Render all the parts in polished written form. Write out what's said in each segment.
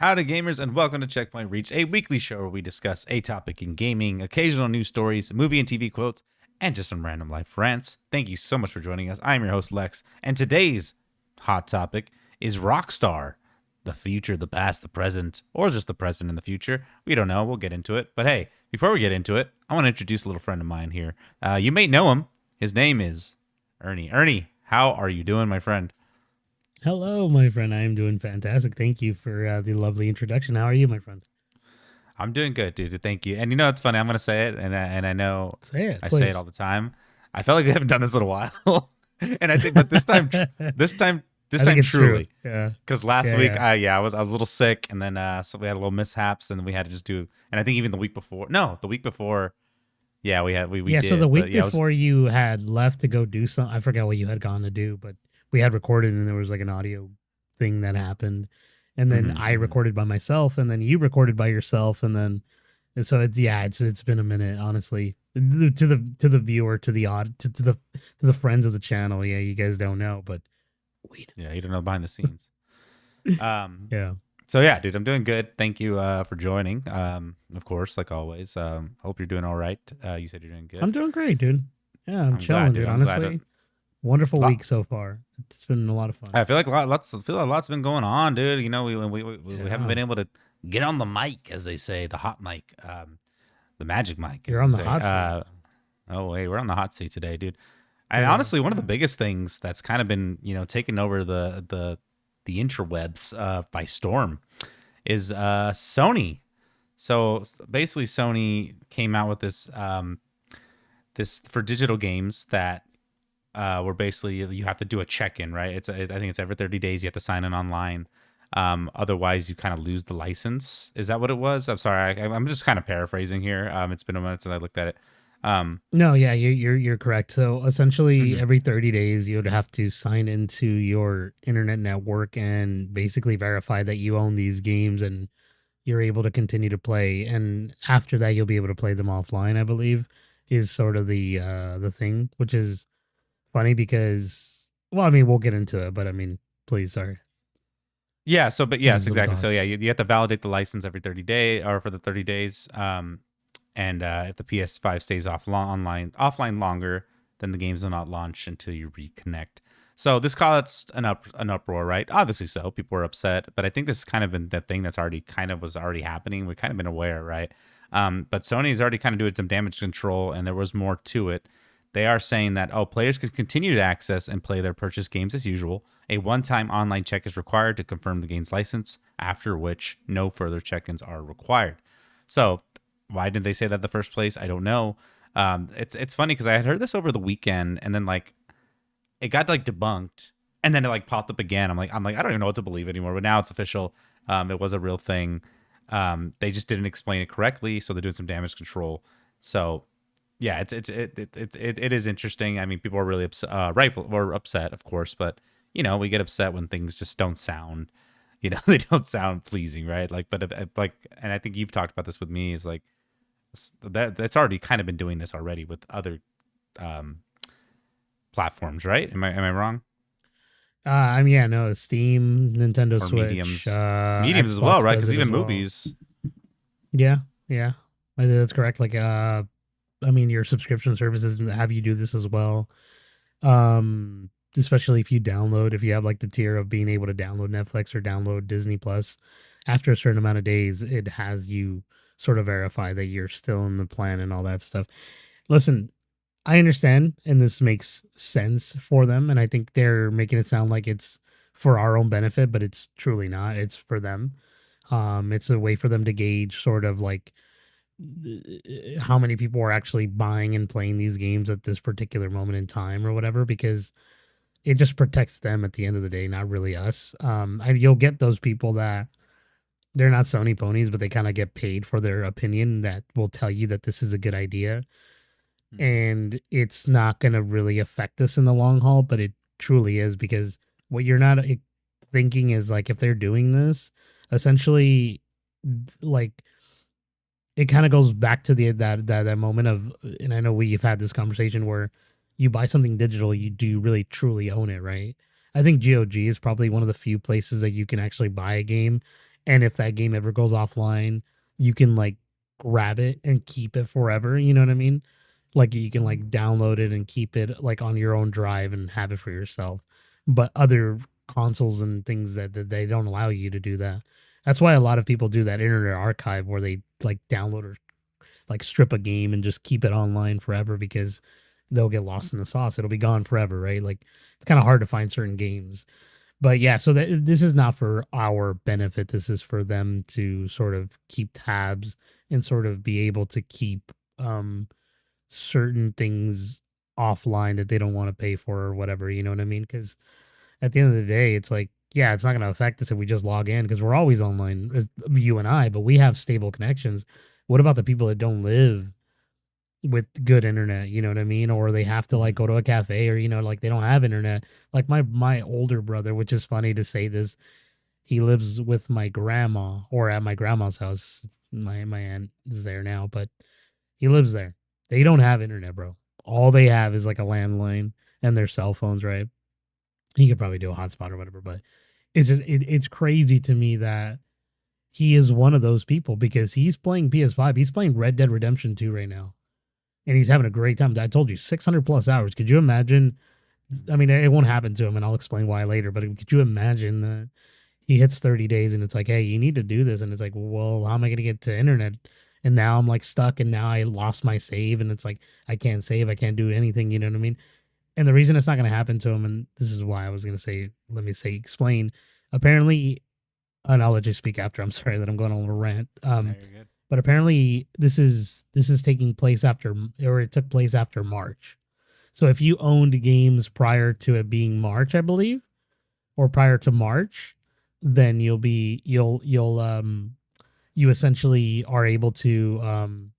Howdy gamers, and welcome to Checkpoint Reach, a weekly show where we discuss a topic in gaming, occasional news stories, movie and TV quotes, and just some random life rants. Thank you so much for joining us. I'm your host Lex, and today's hot topic is Rockstar. The future, the past, the present, or just the present and the future. We don't know. We'll get into it. But hey, before we get into it, I want to introduce a little friend of mine here. You may know him. His name is Ernie. Ernie, how are you doing, my friend? Hello, my friend. I am doing fantastic. Thank you for the lovely introduction. How are you, my friend? I'm doing good, dude. Thank you. And you know, it's funny. I'm going to say it, and I know Say it, I say it please. all the time. I felt like we haven't done this in a while, and I think, but this I think time it's true. truly, Yeah. because last Yeah, week, yeah. I was a little sick, and then so we had a little mishaps, and we had to just do. And I think even the week before, no, the week before, yeah, we Yeah, so the did, but week yeah, I was. before you had left to go do something, I forgot what you had gone to do, but we had recorded and there was like an audio thing that happened. And then Mhm, I mhm. recorded by myself and then you recorded by yourself. And so it's been a minute, honestly. To the viewer, to the friends of the channel. Yeah, you guys don't know, but we Yeah, you don't know behind the scenes. Um, know. So yeah, dude, I'm doing good. Thank you for joining. Of course, like always. Hope you're doing all right. You said you're doing good. I'm doing great, dude. Yeah, I'm I'm glad, chilling, dude. dude. I'm glad. Honestly, wonderful Lot, week so far. It's been a lot of fun. I feel like I feel a lot's been going on, dude. You know, we haven't Yeah, been able to get on the mic, as they say, the hot mic, the magic mic, as you're they on the say. hot seat. Oh wait, we're on the hot seat today, dude. And Yeah, honestly, one of the yeah. biggest things that's kind of been, taking over the interwebs by storm is Sony. So basically, Sony came out with this for digital games that where basically you have to do a check-in, right? I think it's every 30 days you have to sign in online. Otherwise, you kind of lose the license. Is that what it was? I'm sorry, I'm just kind of paraphrasing here. It's been a minute since I looked at it. Um, No, yeah, you're correct. So essentially, mhm. every 30 days, you would have to sign into your internet network and basically verify that you own these games and you're able to continue to play. And after that, you'll be able to play them offline. I believe is sort of the thing, which is funny because, well, I mean, we'll get into it, but I mean, please, sorry, Yeah. So, but yes, some exactly. So yeah, thoughts. you have to validate the license every 30 day or for the 30 days. And if the PS5 stays offline longer, then the games will not launch until you reconnect. So this caused an uproar, right? Obviously, so people were upset, but I think this has kind of been the thing that's already happening. We've kind of been aware, right? But Sony's already kind of doing some damage control, and there was more to it. They are saying that players can continue to access and play their purchased games as usual. A one-time online check is required to confirm the game's license, after which no further check-ins are required. So why did they say that in the first place? I don't know. It's funny because I had heard this over the weekend, and then like it got like debunked, and then it like popped up again. I'm like I don't even know what to believe anymore. But now it's official. It was a real thing. They just didn't explain it correctly, so they're doing some damage control. So yeah, it is interesting. I mean, people are really upset, rightful or upset, of course, but we get upset when things just don't sound, they don't sound pleasing, right? Like, but like, and I think you've talked about this with me is like that's already kind of been doing this already with other um, platforms, right? Am I wrong? I mean, yeah, no, Steam, Nintendo Or Switch, mediums as well, Xbox right? does Because it even as well. movies. Yeah, yeah, I think that's correct. Like, I mean, your subscription services have you do this as well. Especially if you download, if you have like the tier of being able to download Netflix or download Disney Plus, after a certain amount of days, it has you sort of verify that you're still in the plan and all that stuff. Listen, I understand, and this makes sense for them, and I think they're making it sound like it's for our own benefit, but it's truly not. It's for them. It's a way for them to gauge sort of like how many people are actually buying and playing these games at this particular moment in time or whatever, because it just protects them at the end of the day, not really us. And you'll get those people that they're not Sony ponies, but they kind of get paid for their opinion that will tell you that this is a good idea. Mhm. And it's not going to really affect us in the long haul, but it truly is, because what you're not thinking is like if they're doing this, essentially, like it kind of goes back to that moment of, and I know we've had this conversation where you buy something digital, you really truly own it, right? I think GOG is probably one of the few places that you can actually buy a game And if that game ever goes offline, you can like grab it and keep it forever. You know what I mean? Like you can like download it and keep it like on your own drive and have it for yourself. But other consoles and things that they don't allow you to do that. That's why a lot of people do that Internet Archive where they like download or like strip a game and just keep it online forever because they'll get lost in the sauce. It'll be gone forever, right? Like it's kind of hard to find certain games. But yeah, so this is not for our benefit. This is for them to sort of keep tabs and sort of be able to keep certain things offline that they don't want to pay for or whatever. You know what I mean? Because at the end of the day, it's like, yeah, it's not going to affect us if we just log in because we're always online, you and I, but we have stable connections. What about the people that don't live with good internet, you know what I mean? Or they have to like Mhm. go to a cafe or, you know, like they don't have internet. Like my older brother, which is funny to say this, he lives with my grandma or at my grandma's house. My aunt is there now, but he lives there. They don't have internet, bro. All they have is like a landline and their cell phones, right? He could probably do a hotspot or whatever, but it's crazy to me that he is one of those people because he's playing PS5. He's playing Red Dead Redemption 2 right now and he's having a great time. I told you 600 plus hours. Could you imagine? I mean, it won't happen to him, and I'll explain why later. But could you imagine that he hits 30 days and it's like, hey, you need to do this, and it's like, well, how am I going to get to internet? And now I'm like stuck, and now I lost my save, and it's like I can't save, I can't do anything. You know what I mean? And the reason it's not going to happen to him, and this is why I was going to say, let me say, explain. Apparently, and I'll let you speak after. I'm sorry that I'm going on a little rant. No, you're good. But apparently this is taking place after, or it took place after March. So if you owned games prior to it being March, I believe, or prior to March, then you essentially are able to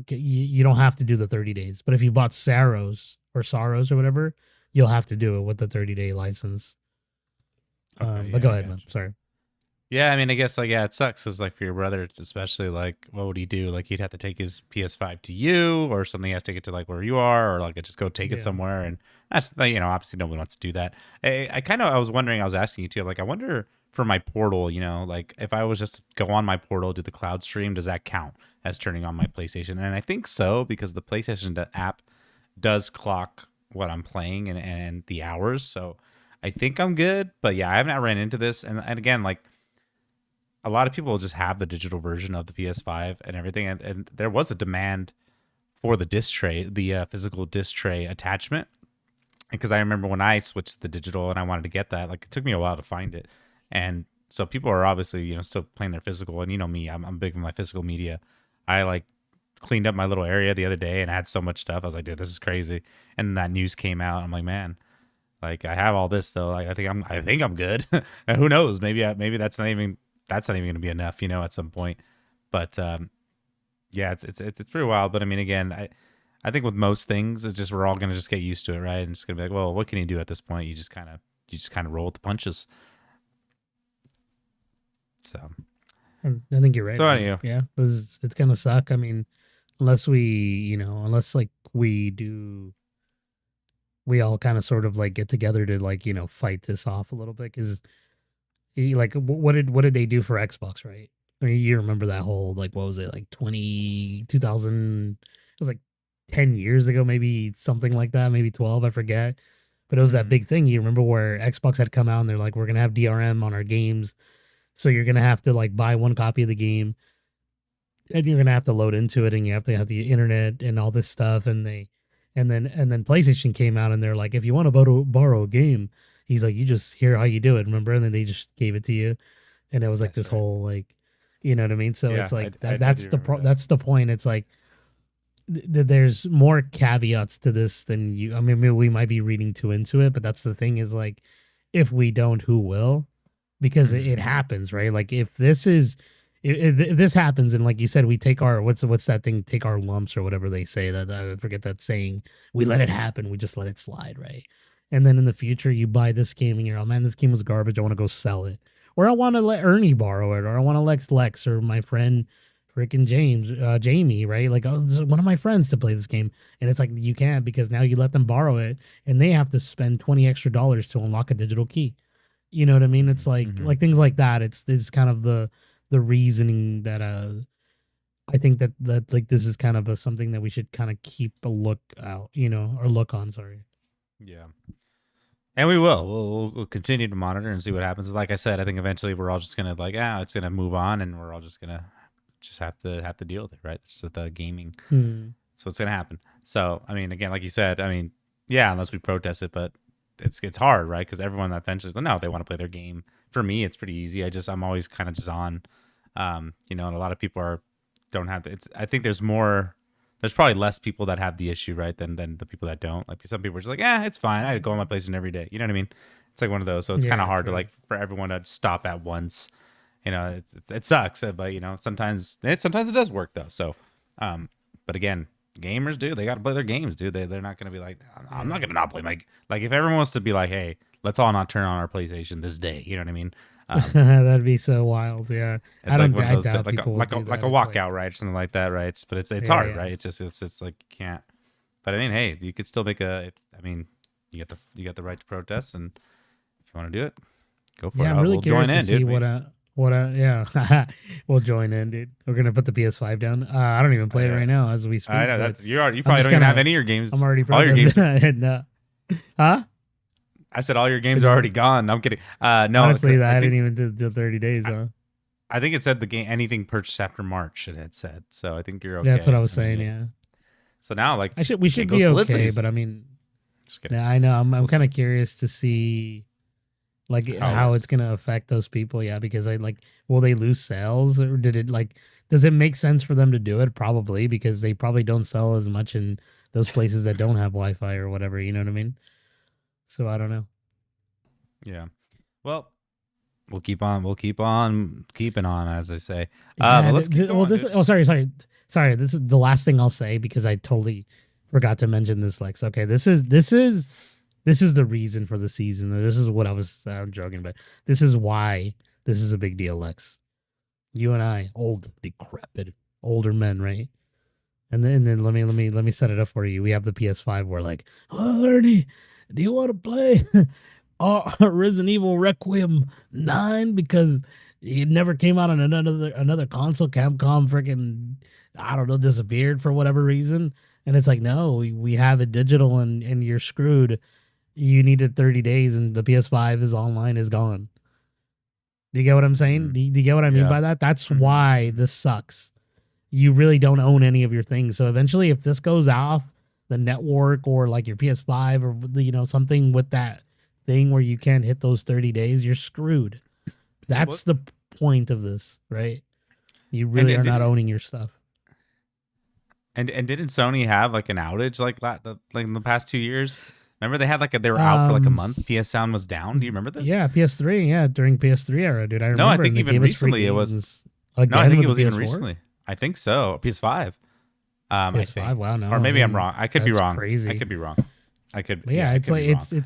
you don't have to do the 30 days. But if you bought Sorrows or whatever, you'll have to do it with the 30-day license. Okay, But yeah, go I ahead, man. gotcha. Sorry. Yeah, I mean, I guess like yeah, it sucks because like for your brother, it's especially like what would he do? Like he'd have to take his PS5 to you, or something. He has to take it to like where you are, or like just go take it Yeah. somewhere. And that's like, obviously nobody wants to do that. I kind of I was wondering, I was asking you too. Like I wonder for my portal, like if I was just to go on my portal, do the cloud stream, does that count as turning on my PlayStation? And I think so because the PlayStation app does clock what I'm playing and the hours. So I think I'm good. But yeah, I have not ran into this. And again, like a lot of people just have the digital version of the PS5 and everything, and there was a demand for the disc tray, the physical disc tray attachment. Because I remember when I switched to the digital and I wanted to get that, like it took me a while to find it, and so people are obviously still playing their physical, and me, I'm big with my physical media. I like cleaned up my little area the other day and I had so much stuff. I was like, dude, this is crazy. And then that news came out. I'm like, man, like I have all this though. Like I think I'm good. And who knows? Maybe that's not even going to be enough, at some point. But yeah, it's pretty wild. But I mean, again, I think with most things, it's just we're all going to just get used to it, right? And it's going to be like, well, what can you do at this point? You just kind of roll with the punches. So I think you're right, so man. anyway, Yeah, it's gonna suck. I mean, unless unless like we all kind of sort of like get together to like fight this off a little bit because like what did they do for Xbox, right? I mean, you remember that whole like what was it like 2000? It was like 10 years ago, maybe something like that, maybe 12, I forget. But it was that mm, big thing. You remember where Xbox had come out and they're like, we're gonna have DRM on our games, so you're gonna have to like buy one copy of the game and you're gonna have to load into it and you have to have the internet and all this stuff and then PlayStation came out and they're like if you want to borrow a game, he's like, you just hear how you do it, remember? And then they just gave it to you and it was like that's this right. whole like, you know what I mean? So Yeah, it's like I do remember that. that's the point. It's like there's more caveats to this than you. I mean, maybe we might be reading too into it, but that's the thing is like, if we don't, who will? Because it Mm-hmm. happens, right? Like if this happens, and like you said, we take our what's that thing? Take our lumps or whatever they say. That I forget that saying. We let it happen. We just let it slide, right? And then in the future, you buy this game and you're, oh man, this game was garbage. I want to go sell it, or I want to let Ernie borrow it, or I want to let Lex or my friend freaking Jamie, right? Like, oh, one of my friends to play this game. And it's like, you can't because now you let them borrow it and they have to spend $20 extra to unlock a digital key. You know what I mean? It's Mm-hmm. like things like that. It's kind of the reasoning that I think that like this is kind of something that we should kind of keep a look out, or look on. Sorry. Yeah. And we will. We'll continue to monitor and see what happens. Like I said, I think eventually we're all just gonna like, it's gonna move on, and we're all just gonna just have to deal with it, right? Just with the gaming. Hmm. So it's gonna happen. So I mean, again, like you said, I mean, yeah, unless we protest it, but it's hard, right? Because everyone that ventures, no, they want to play their game. For me, it's pretty easy. I'm always kind of just on, and a lot of people don't have. It's I think there's more. There's probably less people that have the issue, right, than the people that don't. Like some people are just like, it's fine. I go on my PlayStation every day. You know what I mean? It's like one of those. So it's kind of Yeah, hard to true. like for everyone to stop at once. It sucks, but sometimes it does work though. So, but again, gamers do. They got to play their games, dude. They're not going to be like, I'm not Yeah. going to not play my like. If everyone wants to be like, hey, let's all not turn on our PlayStation this day. You know what I mean? Um, That'd be so wild. Yeah. it's like one of I those doubt like a people would like a do like a that. It's like, walkout, right? Something like that, right? But it's yeah, hard, yeah. right? It's like you can't. But I mean, hey, you could still make a. I mean, you got the right to protest, and if you want to do it, go for Yeah, it. I'm really We'll join curious to in, see dude. yeah, we'll join in, dude. We're gonna put the PS5 down. I don't even play it Yeah, right now as we I speak, know but that's you I'm probably just don't even have gonna. any of your I'm games. already All your protesting. games are. And, huh? I said all your games What'd are you already say? gone. No, I'm kidding. No, Honestly, I I didn't think even do 30 days, I, huh? I think it said the game anything purchased after March. It had said so. I think you're Yeah, that's what I okay. was I mean, saying. yeah. Yeah, So now like we can't should go be okay, but splitsies. I mean, Just kidding. yeah, I know. I'm We'll kind see of curious to see like how it how it's works. gonna affect those people. Yeah, because I like, will they lose sales, or did it like, does it make sense for them to do it? Probably, because they probably don't sell as much in those places that don't have Wi-Fi or whatever. You know what I mean? So I don't know. Yeah. Well, we'll keep on keeping on, as they say. Yeah. But let's keep Well, going, this. dude. Oh, sorry. This is the last thing I'll say because I totally forgot to mention this, Lex. Okay, this is the reason for the season. This is what I was joking about. This is why this is a big deal, Lex. You and I, old, decrepit, older men, right? And then let me set it up for you. We have the PS5. We're like, oh, Ernie, do you want to play Resident Evil Requiem 9 because it never came out on another console? Capcom freaking, I don't know, disappeared for whatever reason. And it's like, no, we have it digital, and you're screwed. You needed 30 days, and the PS5 is online, is gone. Do you get what I'm saying? Mm, Do you get what I mean yeah. by that? That's why Mm-hmm. this sucks. You really don't own any of your things. So eventually, if this goes off the network, or like your PS5, or something with that thing where you can't hit those 30 days, you're screwed. What? That's the point of this, right? You And really and are not didn't owning your stuff. and didn't Sony have like an outage like in the past 2 years? Remember they had they were out for like a Um, month. PS Sound was down. Do you remember this? yeah, PS3, yeah, during PS3 era, dude, I No, I remember, and think they even gave us free recently it was. games No, I again think with it the was even PS4, recently. I think so. PS5. I PS5. think, Wow, no, or I maybe I'm didn't. wrong. I could be That's wrong. I crazy. could be wrong. But Yeah, yeah, I it's could be like wrong.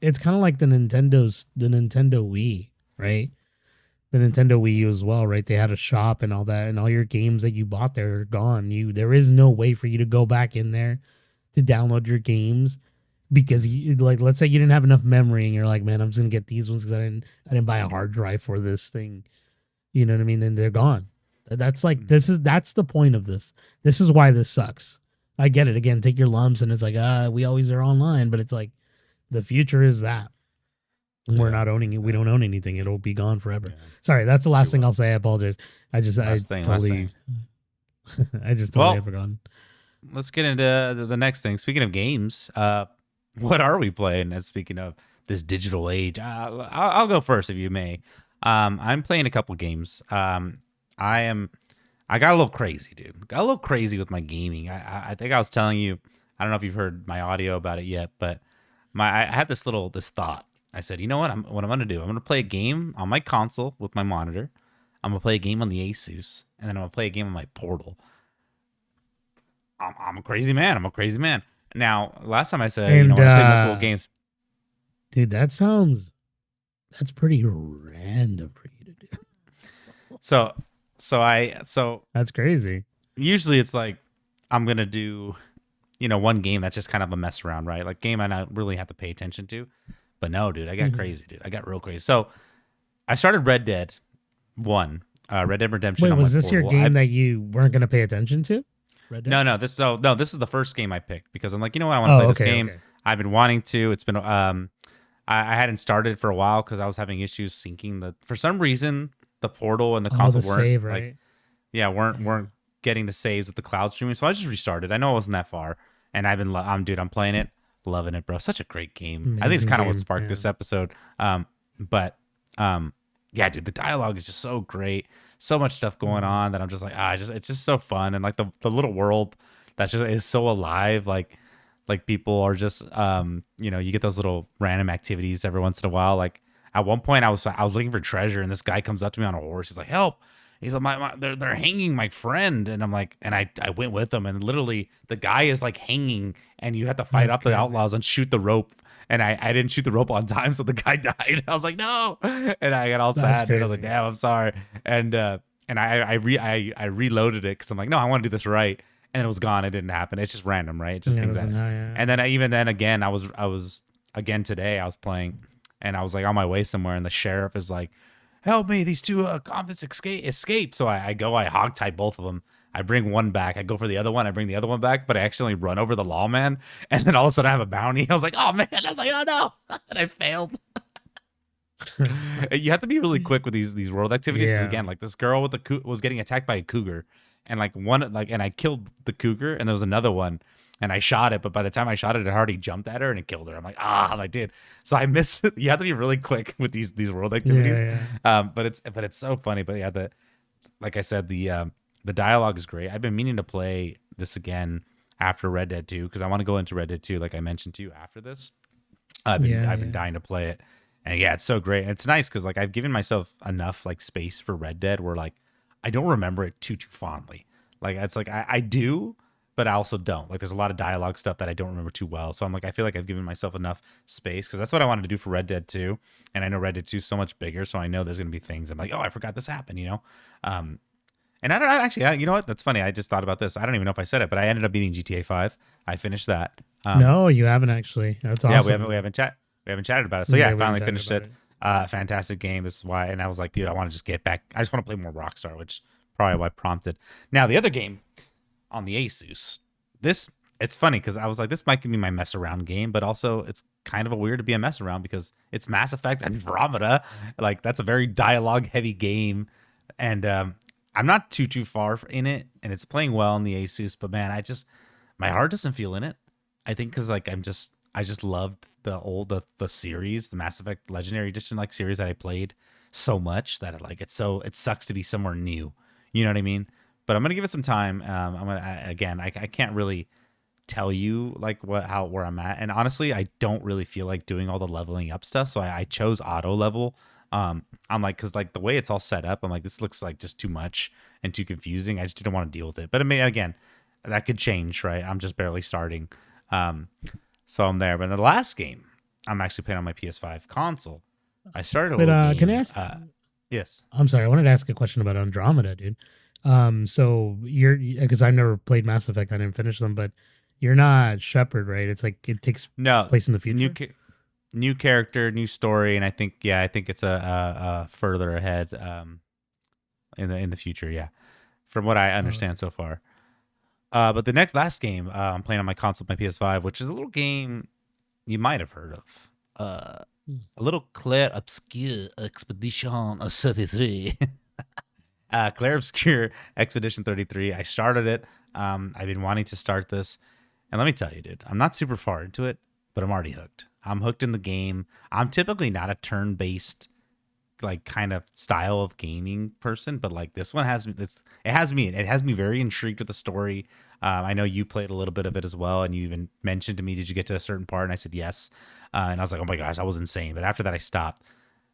it's kind of like the Nintendo Wii, right? The Nintendo Wii U as well, right? They had a shop and all that, and all your games that you bought there are gone. There is no way for you to go back in there to download your games because like, let's say you didn't have enough memory, and you're like, man, I'm just gonna get these ones because I didn't buy a hard drive for this thing. You know what I mean? Then they're gone. That's like, that's the point of this. This is why this sucks. I get it. Again, take your lumps, and it's like, we always are online, but it's like the future is that. We're Yeah, not owning it. We don't exactly. own anything. It'll be gone forever. Yeah, Sorry, that's the it last thing will. I'll say. I apologize. I Last thing. Last thing. totally, I just totally had Well, forgotten. let's get into the next thing. Speaking of games, what are we playing? And speaking of this digital age, I'll go first if you may. I'm playing a couple games. I am. I got a little crazy, dude. Got a little crazy with my gaming. I think I was telling you. I don't know if you've heard my audio about it yet, but I had this thought. I said, you know what I'm gonna do? I'm gonna play a game on my console with my monitor. I'm gonna play a game on the Asus, and then I'm gonna play a game on my Portal. I'm a crazy man. I'm a crazy man. Now, last time I said, And I played multiple games. dude, that's pretty random for you to do. So, so That's crazy. usually it's like I'm gonna do, one game that's just kind of a mess around, right? Like game I not really have to pay attention to. But no, dude, I got Mhm. crazy, dude. I got real crazy. So I started Red Dead 1, Red Dead Redemption Wait, on my was this your portable. game that you weren't going to pay attention to? Red Dead? No, this is the first game I picked because I'm like, you know what, I want to Oh, play this okay, game. okay. I've been wanting to. It's been I hadn't started for a while because I was having issues syncing the for some reason the portal and the Oh, console the weren't save, like right? yeah Yeah. weren't getting the saves with the cloud streaming. So I just restarted. I know it wasn't that far, and I'm playing it, loving it, bro. Such a great game. I think it's Amazing kind of what game. sparked Yeah. this episode. But yeah, dude, the dialogue is just so great. So much stuff going Mhm. on that I'm just like, it's just so fun. And like the little world that just is so alive. Like people are just, you get those little random activities every once in a while. Like at one point I was looking for treasure and this guy comes up to me on a horse. He's like, help. He's like, they're hanging my friend. And I'm like, and I went with him and literally the guy is like hanging and you have to fight That's off the crazy. outlaws and shoot the rope and I didn't shoot the rope on time, so the guy died. I was like, no, and I got all That's sad, dude. I was like, crazy. damn, I'm sorry, and I reloaded it because I'm like, no, I want to do this right, and it was gone. It didn't happen. It's just random, right? It's just Yeah, things doesn't that, know. Yeah. and then even then again, I was again today. I was playing, and I was like on my way somewhere, and the sheriff is like, help me, these two convicts escape. So I go, I hog tie both of them. I bring one back. I go for the other one. I bring the other one back, but I accidentally run over the lawman. And then all of a sudden I have a bounty. I was like, oh man. I was like, oh no. And I failed. You have to be really quick with these world activities because Yeah. again, like this girl with was getting attacked by a cougar, and and I killed the cougar, and there was another one, and I shot it, but by the time I shot it, it already jumped at her and it killed her. I'm like, I'm like, dude. So I miss. You have to be really quick with these world Yeah. activities, Yeah. but it's so funny. But yeah, like I said, the dialogue is great. I've been meaning to play this again after Red Dead 2 because I want to go into Red Dead 2, like I mentioned to you after this. Yeah. I've been Yeah. dying to play it, and yeah, it's so great. And it's nice because like I've given myself enough like space for Red Dead where like I don't remember it too fondly. Like it's like I do, but I also don't. Like there's a lot of dialogue stuff that I don't remember too well. So I'm like I feel like I've given myself enough space because that's what I wanted to do for Red Dead 2, and I know Red Dead 2 is so much bigger, so I know there's gonna be things I'm like, oh, I forgot this happened. Um, and I don't know, actually. You know what? That's funny. I just thought about this. I don't even know if I said it, but I ended up beating GTA 5. I finished that. No, you haven't actually. That's Yeah, awesome, we man. haven't we haven't chatted about it. So yeah, Yeah, I we haven't finally chatted finished about it. it. Fantastic game. This is why, and I was like, dude, I want to just get back. I just want to play more Rockstar, which probably what prompted. Now the other game on the Asus. This it's funny because I was like, this might be my mess around game, but also it's kind of a weird to be a mess around because it's Mass Effect and Andromeda. Like that's a very dialogue heavy game, and I'm not too far in it, and it's playing well on the Asus. But man, my heart doesn't feel in it. I think because like I just loved the series, the Mass Effect Legendary Edition like series that I played so much that it sucks to be somewhere new. You know what I mean? But I'm gonna give it some time. Again, I can't really tell you like where I'm at, and honestly, I don't really feel like doing all the leveling up stuff. So I chose auto level. I'm like, because like the way it's all set up, I'm like, this looks like just too much and too confusing. I just didn't want to deal with it. But I mean, again, that could change, right? I'm just barely starting. Um, so I'm there. But in the last game, I'm actually playing on my PS5 console. I started a But little can I game. ask? Yes. I'm sorry, I wanted to ask a question about Andromeda, dude. So you're because I've never played Mass Effect, I didn't finish them, but you're not Shepard, right? It's like it takes No, place in the new future. new character, new story, and I think it's a further ahead in the future. Yeah, from what I Oh, okay. understand so far. But the last game I'm playing on my console, my PS5, which is a little game you might have heard of. Hmm. A little Claire Obscure Expedition 33. Claire Obscure Expedition 33. I started it. I've been wanting to start this. And let me tell you, dude, I'm not super far into it, but I'm already hooked. I'm hooked in the game. I'm typically not a turn based like kind of style of gaming person, but like this one has me. It has me very intrigued with the story. I know you played a little bit of it as well, and you even mentioned to me, "Did you get to a certain part?" And I said yes, and I was like, "Oh my gosh, that was insane!" But after that, I stopped.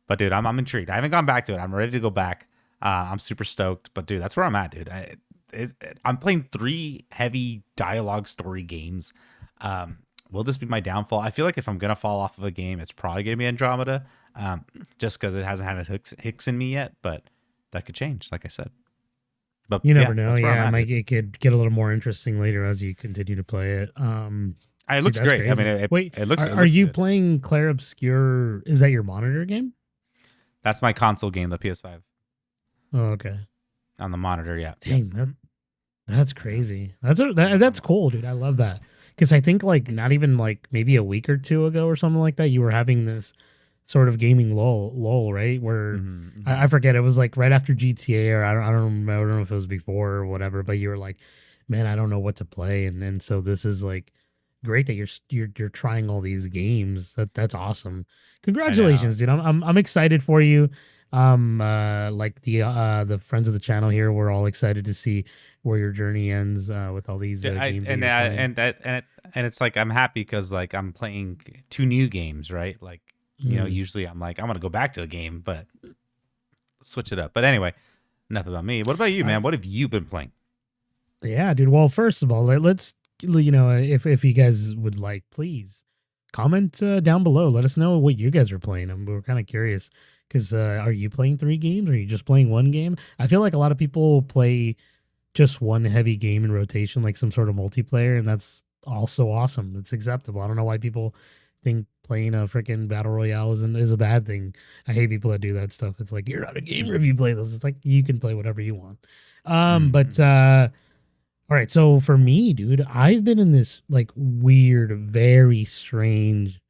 But dude, I'm intrigued. I haven't gone back to it. I'm ready to go back. I'm super stoked. But dude, that's where I'm at, dude. I'm playing three heavy dialogue story games. Um, will this be my downfall? I feel like if I'm gonna fall off of a game, it's probably gonna be Andromeda, just because it hasn't had its hicks in me yet. But that could change, like I said. But You yeah, never know. that's where I'm Yeah, at, dude. it could get a little more interesting later as you continue to play it. It Dude, looks that's great. I mean, crazy. Wait, it are looks you good. playing Claire Obscure? Is that your monitor game? That's my console game, the PS5 Oh, okay. on the monitor. Yeah, yep. Dang, that's Yeah. crazy. I'm That's cool, dude. I love that. Because I think like not even like maybe a week or two ago or something like that, you were having this sort of gaming lull, right? Where I mm-hmm. forget, it was like right after GTA, or I don't remember, I don't know if it was before or whatever, but you were like, man, I don't know what to play, and so this is like great that you're trying all these games. That's awesome. I know. Congratulations, dude. I'm excited for you. Like the friends of the channel here, we're all excited to see where your journey ends with all these games that you're playing. And it's like I'm happy because like I'm playing two new games, right? Like Mm. usually I'm like I want to go back to a game, but switch it up. But anyway, enough about me. What about you, Uh, man? What have you been playing? yeah, dude. Well, first of all, let's if you guys would like, please comment down below. Let us know what you guys are playing. We're kind of curious because are you playing 3 games? Or are you just playing one game? I feel like a lot of people play just one heavy game in rotation, like some sort of multiplayer, and that's also awesome. It's acceptable. I don't know why people think playing a freaking battle royale is a bad thing. I hate people that do that stuff. It's like you're not a gamer if you play this. It's like you can play whatever you want. But Mm-hmm. all right, so for me, dude, I've been in this like weird, very strange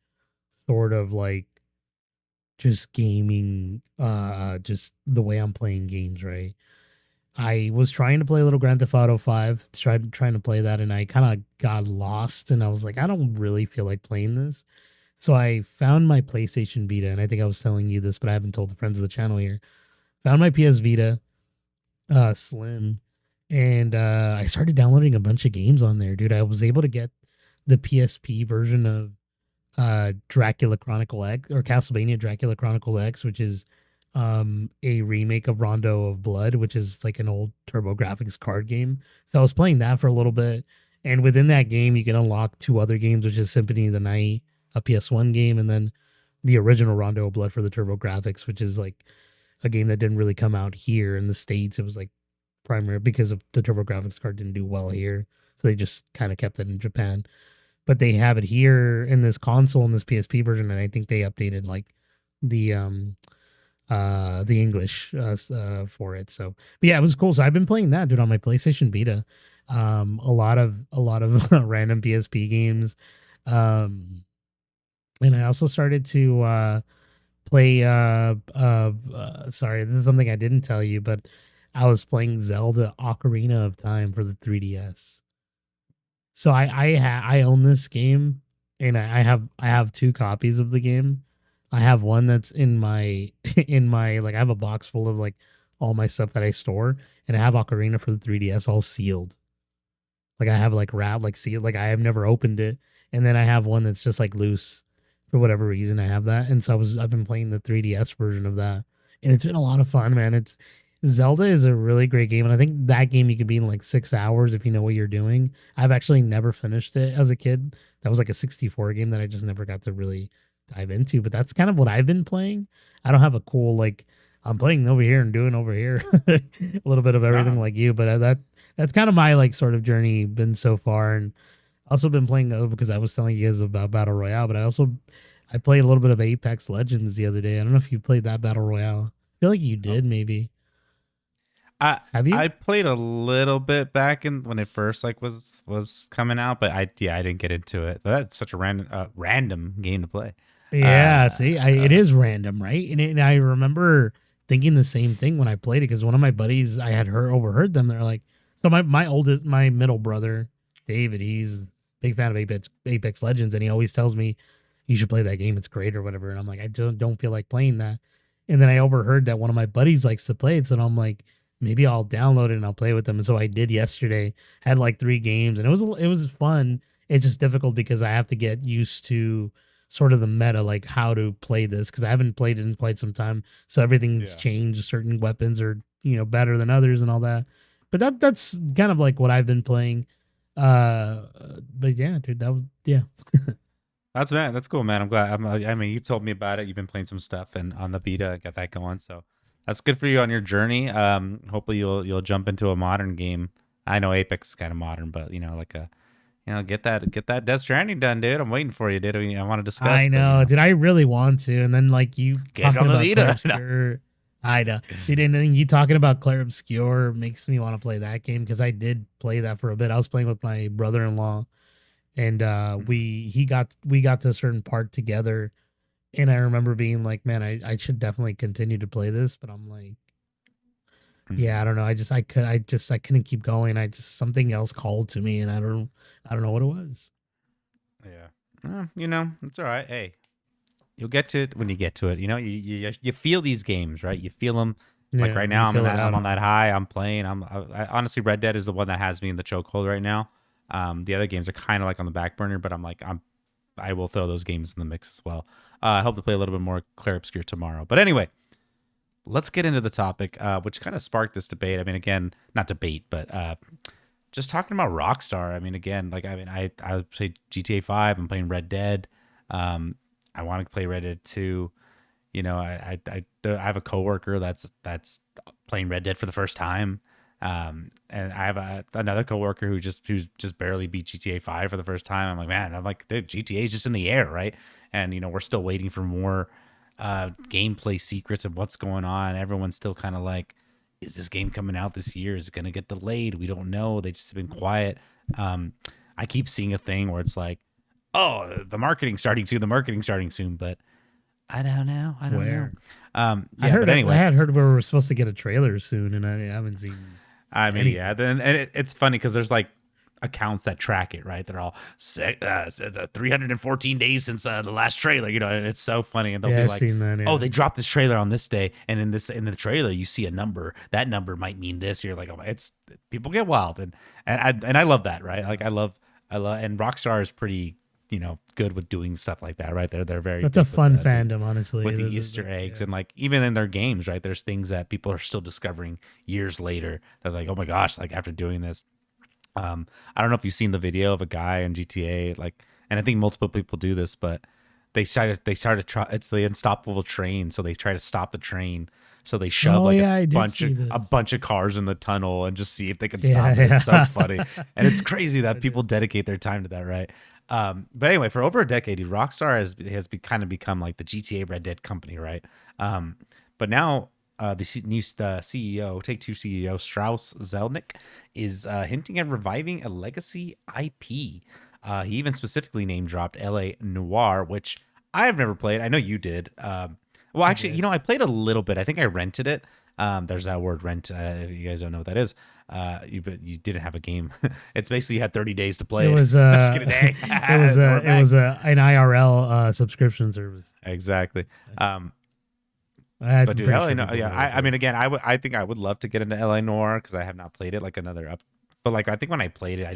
sort of like just gaming, just the way I'm playing games, right? I was trying to play a little Grand Theft Auto 5, trying to play that, and I kind of got lost, and I was like, I don't really feel like playing this. So I found my PlayStation Vita, and I think I was telling you this, but I haven't told the friends of the channel here. Found my PS Vita, Slim, and I started downloading a bunch of games on there, dude. I was able to get the PSP version of Dracula Chronicle X, or Castlevania Dracula Chronicle X, which is a remake of Rondo of Blood, which is like an old Turbo Graphics card game. So I was playing that for a little bit, and within that game you can unlock 2 other games, which is Symphony of the Night, a PS1 game, and then the original Rondo of Blood for the Turbo Graphics, which is like a game that didn't really come out here in the States. It was like primary because of the Turbo Graphics card didn't do well here. So they just kind of kept it in Japan. But they have it here in this console, in this PSP version, and I think they updated like the English for it. So but yeah, it was cool. So I've been playing that, dude, on my PlayStation Vita. A lot of random PSP games. And I also started to play sorry, this is something I didn't tell you, but I was playing Zelda Ocarina of Time for the 3DS. So I own this game, and I have 2 copies of the game. I have one that's in my in my like I have a box full of like all my stuff that I store, and I have Ocarina for the 3DS all sealed. Like I have like wrap like sealed, like I have never opened it, and then I have one that's just like loose for whatever reason. I have that, and so I've been playing the 3DS version of that, and it's been a lot of fun, man. It's Zelda is a really great game, and I think that game you could beat in like 6 hours if you know what you're doing. I've actually never finished it as a kid. That was like a 64 game that I just never got to really dive into. But that's kind of what I've been playing. I don't have a cool like I'm playing over here and doing over here a little bit of everything No, like you, but that's kind of my like sort of journey been so far. And also been playing because I was telling you guys about Battle Royale, but I played a little bit of Apex Legends the other day. I don't know if you played that Battle Royale. I feel like you no. did, maybe. I Have you? I played a little bit back in when it first like was coming out, but I didn't get into it. But that's such a random game to play. Yeah, Uh, see, it uh is random, right? And I remember thinking the same thing when I played it because one of my buddies, I had overheard them. They're like, so my middle brother, David, he's a big fan of Apex Legends, and he always tells me you should play that game. It's great or whatever. And I'm like, I don't feel like playing that. And then I overheard that one of my buddies likes to play it, so I'm like, maybe I'll download it and I'll play with them. And so I did yesterday. Had like 3 games, and it was fun. It's just difficult because I have to get used to sort of the meta, like how to play this, because I haven't played it in quite some time. So everything's yeah. changed. Certain weapons are better than others and all that. But that's kind of like what I've been playing. Uh, but yeah, dude, that was yeah. That's cool, man. I'm glad. I mean, you told me about it. You've been playing some stuff and on the Vita, got that going. So that's good for you on your journey. Hopefully you'll jump into a modern game. I know Apex is kind of modern, but like a get that Death Stranding done, dude. I'm waiting for you, dude. I want to discuss, I but know, dude. I really want to, and then like you get it talking on the about Claire Vita. No, Obscure, just I know, kidding. dude. And then you talking about Claire Obscure makes me want to play that game because I did play that for a bit. I was playing with my brother-in-law, and Mhm. we got to a certain part together, and I remember being like, man, I should definitely continue to play this, but I'm like, yeah, I Mhm. don't know. I couldn't keep going. I just something else called to me, and I don't know what it was. Yeah. It's all right. Hey, you'll get to it when you get to it. You feel these games, right? You feel them. Like Yeah, right you now, feel it I'm out on that on. high. I'm playing. Honestly, Red Dead is the one that has me in the chokehold right now. The other games are kind of like on the back burner, but I will throw those games in the mix as well. I hope to play a little bit more Clair Obscure tomorrow. But anyway, let's get into the topic, which kind of sparked this debate. I mean, again, not debate, but just talking about Rockstar. I mean, again, I would say GTA 5. I'm playing Red Dead. I want to play Red Dead 2. I have a coworker that's playing Red Dead for the first time. And I have another coworker who's just barely beat GTA 5 for the first time. I'm like, dude, GTA is just in the air, right? And we're still waiting for more gameplay secrets of what's going on. Everyone's still kind of like, is this game coming out this year? Is it going to get delayed? We don't know. They just have been quiet. Um, I keep seeing a thing where it's like, oh, the marketing's starting soon, but I don't know. I don't know. Where Yeah, but I anyway, had heard we were supposed to get a trailer soon, and I haven't seen I mean, yeah. anything. Then and it's funny because there's like accounts that track it, right? They're all 314 days since the last trailer, and it's so funny. And they'll Yeah, be I've like, seen that. "Oh, Yeah, they dropped this trailer on this day, and in the trailer you see a number. That number might mean this." You're like, "Oh, it's people get wild," and I love that, right? Like I love, and Rockstar is pretty good with doing stuff like that, right? They're very that's a good with fun fandom, honestly. with the Easter eggs, Yeah, and like even in their games, right? There's things that people are still discovering years later. They're like, oh my gosh, like after doing this. I don't know if you've seen the video of a guy in GTA, like, and I think multiple people do this, but they started try. It's the unstoppable train, so they try to stop the train. So they shove oh like a yeah, I did bunch of see a this. bunch of cars in the tunnel and just see if they can stop it. Yeah, It's so funny, yeah. and it's crazy that I people did. dedicate their time to that, right? But anyway, for over a decade, dude, Rockstar kind of become like the GTA Red Dead company, right? But now the CEO, Take Two CEO Strauss Zelnick, is hinting at reviving a legacy IP. He even specifically name dropped L.A. Noir, which I've never played. I know you did. Well, I actually, did. I played a little bit. I think I rented it. There's that word rent. If you guys don't know what that is, but you didn't have a game. It's basically you had 30 days to It play it. was Just kidding. Hey, we're it back. was an IRL subscription service. Exactly. Um, but I'm dude, pretty LA sure Noir, people yeah. know what it I mean, is. again, I think I would love to get into LA Noir because I have not played it like another up. But like I think when I played it, it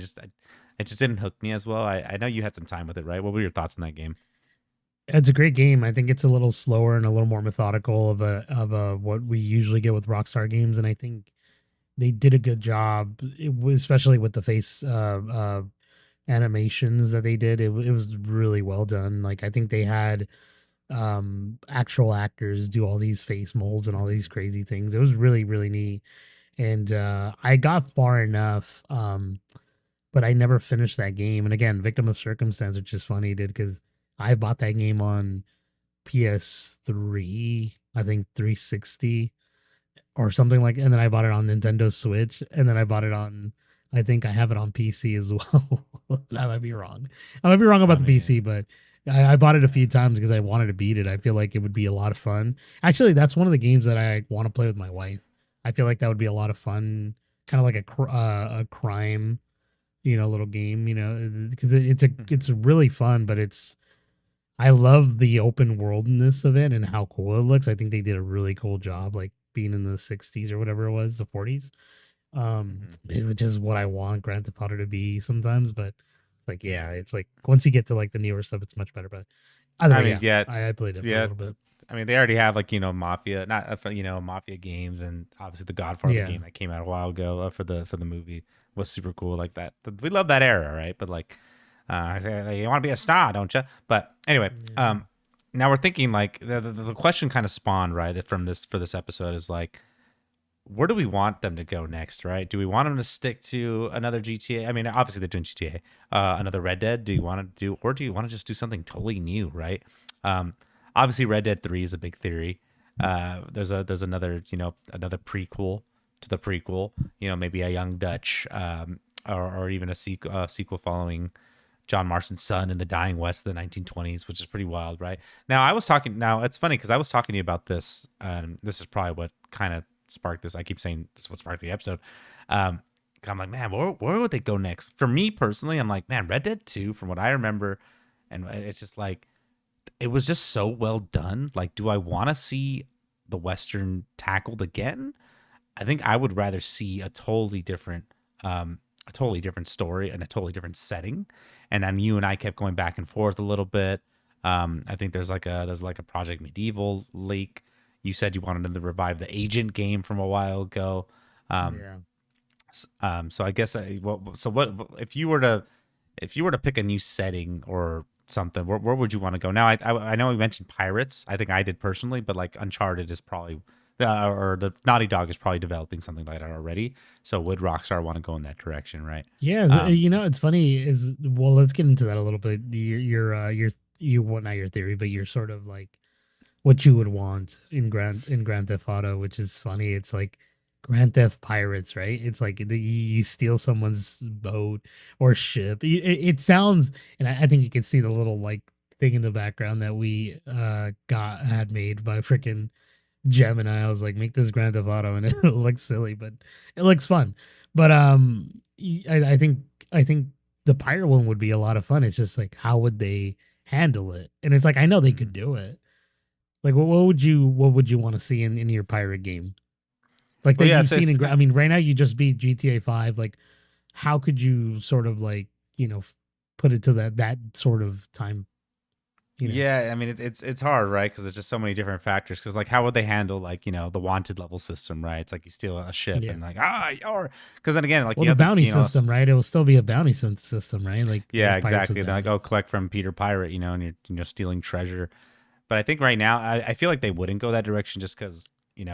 just didn't hook me as well. I know you had some time with it, right? What were your thoughts on that game? It's a great game. I think it's a little slower and a little more methodical of a what we usually get with Rockstar games, and I think they did a good job, especially with the face animations that they did. It was really well done. Like I think they had actual actors do all these face molds and all these Mhm. crazy things. It was really neat. And I got far enough, but I never finished that game. And again, victim of circumstance, which is funny, dude, because I bought that game on PS3, I think 360 or something like, and then I bought it on Nintendo Switch, and then I bought it on. I think I have it on PC as well. I might be wrong. I might be wrong about I the PC, mean, but I bought it a few yeah. times because I wanted to beat it. I feel like it would be a lot of fun. Actually, that's one of the games that I want to play with my wife. I feel like that would be a lot of fun, kind of like a crime, little game. Because it's really fun, but I love the open worldness of it and how cool it looks. I think they did a really cool job, like being in the '60s or whatever it was, the '40s. Mhm. Which is what I want Grand Theft Auto to be sometimes. But like, yeah, it's like once you get to like the newer stuff, it's much better. But either I way, mean, yeah, yeah, I played it for a yeah. little bit. I mean, they already have like mafia, not mafia games, and obviously the Godfather Yeah, game that came out a while ago for the movie was super cool. Like that, we love that era, right? But like, I say, like, you want to be a star, don't you? But anyway, yeah. now we're thinking like the question kind of spawned right from this for this episode is like where do we want them to go next, right? Do we want them to stick to another GTA? I mean, obviously they're doing GTA, another Red Dead. Do you want to do, or do you want to just do something totally new, right? Um, Obviously, Red Dead 3 is a big theory. There's another, another prequel to the prequel. Maybe a Young Dutch, or even a sequel following John Marston's son in the dying West of the 1920s, which is pretty wild, right? Now, I was talking. Now, it's funny because I was talking to you about this. This is probably what kind of sparked this. I keep saying this is what sparked the episode. Um, I'm like, man, where would they go next? For me personally, I'm like, man, Red Dead 2, from what I remember, and it's just like it was just so well done. Like, do I want to see the Western tackled again? I think I would rather see a totally different story and a totally different setting. And then you and I kept going back and forth a little bit. I think there's like a Project Medieval leak. You said you wanted them to revive the Agent game from a while ago. Um, Yeah. so I guess so what if you were to pick a new setting or something, where would you want to go? Now I know we mentioned pirates. I think I did personally, but like Uncharted is probably or the Naughty Dog is probably developing something like that already. So would Rockstar want to go in that direction, right? Yeah, Um, it's funny is well, let's get into that a little bit. Your well, not your theory, but your sort of like what you would want in Grand Theft Auto, which is funny. It's like Grand Theft Pirates, right? It's like you steal someone's boat or ship. It sounds, and I think you can see the little like thing in the background that we got had made by freaking Gemini. I was like, make this Grand Theft Auto, and it looks silly, but it looks fun. But I think I think the pirate one would be a lot of fun. It's just like how would they handle it? And it's like I know they could mhm. do it. Like what would you want to see in your pirate game? Like Well, that yeah, you've it's, seen it's in kind I mean, right now you just beat GTA 5. Like how could you sort of like, put it to that sort of time, you know? Yeah, I mean it's hard, right? Because there's just so many different factors. Because like, how would they handle like the wanted level system, right? It's like you steal a ship Yeah. and like or because then again, like Well, you the have the bounty system, right? It will still be a bounty system, right? Like yeah, there's pirates exactly. with They're like, oh, bounties. collect from Peter Pirate, and you're stealing treasure. But I think right now, I feel like they wouldn't go that direction just because we